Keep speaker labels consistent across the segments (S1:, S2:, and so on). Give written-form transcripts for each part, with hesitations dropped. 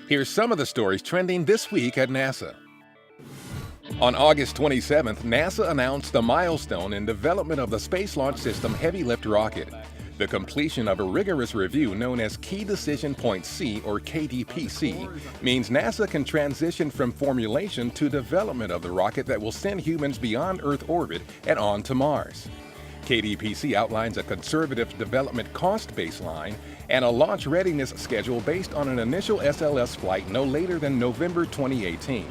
S1: Here's some of the stories trending this week at NASA. On August 27th, NASA announced a milestone in development of the Space Launch System Heavy Lift rocket. The completion of a rigorous review known as Key Decision Point C, or KDPC, means NASA can transition from formulation to development of the rocket that will send humans beyond Earth orbit and on to Mars. KDPC outlines a conservative development cost baseline and a launch readiness schedule based on an initial SLS flight no later than November 2018.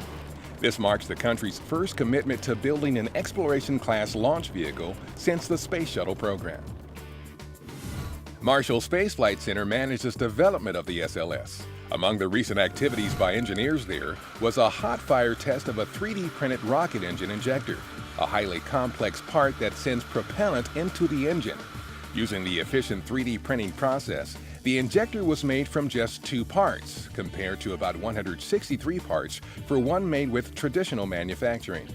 S1: This marks the country's first commitment to building an exploration-class launch vehicle since the Space Shuttle program. Marshall Space Flight Center manages development of the SLS. Among the recent activities by engineers there was a hot fire test of a 3D printed rocket engine injector, a highly complex part that sends propellant into the engine. Using the efficient 3D printing process, the injector was made from just 2 parts, compared to about 163 parts for one made with traditional manufacturing.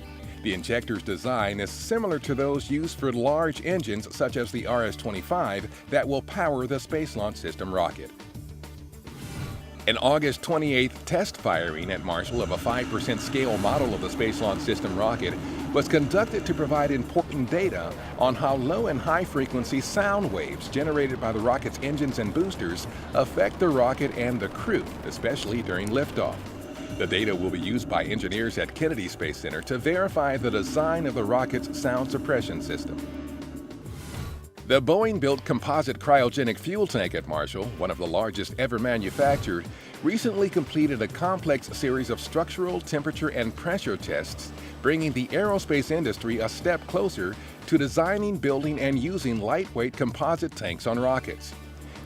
S1: The injector's design is similar to those used for large engines such as the RS-25 that will power the Space Launch System rocket. An August 28th test firing at Marshall of a 5% scale model of the Space Launch System rocket was conducted to provide important data on how low and high frequency sound waves generated by the rocket's engines and boosters affect the rocket and the crew, especially during liftoff. The data will be used by engineers at Kennedy Space Center to verify the design of the rocket's sound suppression system. The Boeing-built composite cryogenic fuel tank at Marshall, one of the largest ever manufactured, recently completed a complex series of structural, temperature, and pressure tests, bringing the aerospace industry a step closer to designing, building, and using lightweight composite tanks on rockets.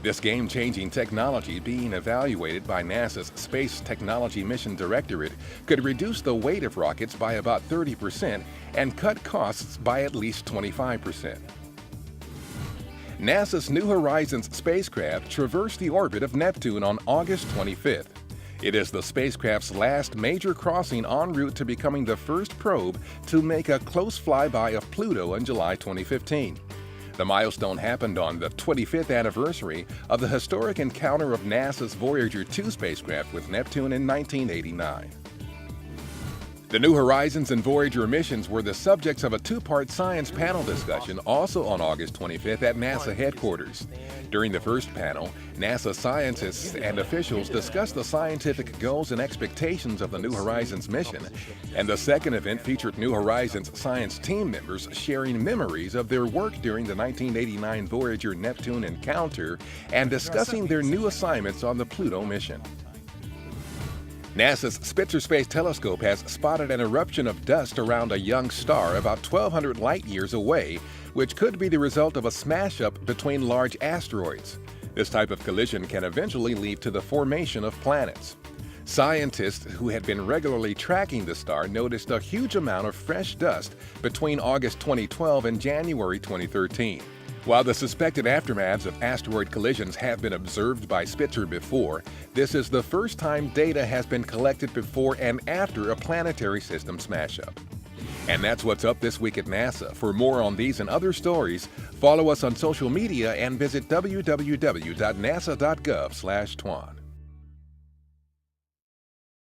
S1: This game-changing technology being evaluated by NASA's Space Technology Mission Directorate could reduce the weight of rockets by about 30% and cut costs by at least 25%. NASA's New Horizons spacecraft traversed the orbit of Neptune on August 25th. It is the spacecraft's last major crossing en route to becoming the first probe to make a close flyby of Pluto in July 2015. The milestone happened on the 25th anniversary of the historic encounter of NASA's Voyager 2 spacecraft with Neptune in 1989. The New Horizons and Voyager missions were the subjects of a 2-part science panel discussion also on August 25th at NASA headquarters. During the first panel, NASA scientists and officials discussed the scientific goals and expectations of the New Horizons mission, and the second event featured New Horizons science team members sharing memories of their work during the 1989 Voyager Neptune encounter and discussing their new assignments on the Pluto mission. NASA's Spitzer Space Telescope has spotted an eruption of dust around a young star about 1,200 light-years away, which could be the result of a smash-up between large asteroids. This type of collision can eventually lead to the formation of planets. Scientists who had been regularly tracking the star noticed a huge amount of fresh dust between August 2012 and January 2013. While the suspected aftermaths of asteroid collisions have been observed by Spitzer before, this is the first time data has been collected before and after a planetary system smash-up. And that's what's up this week at NASA. For more on these and other stories, follow us on social media and visit www.nasa.gov/twan.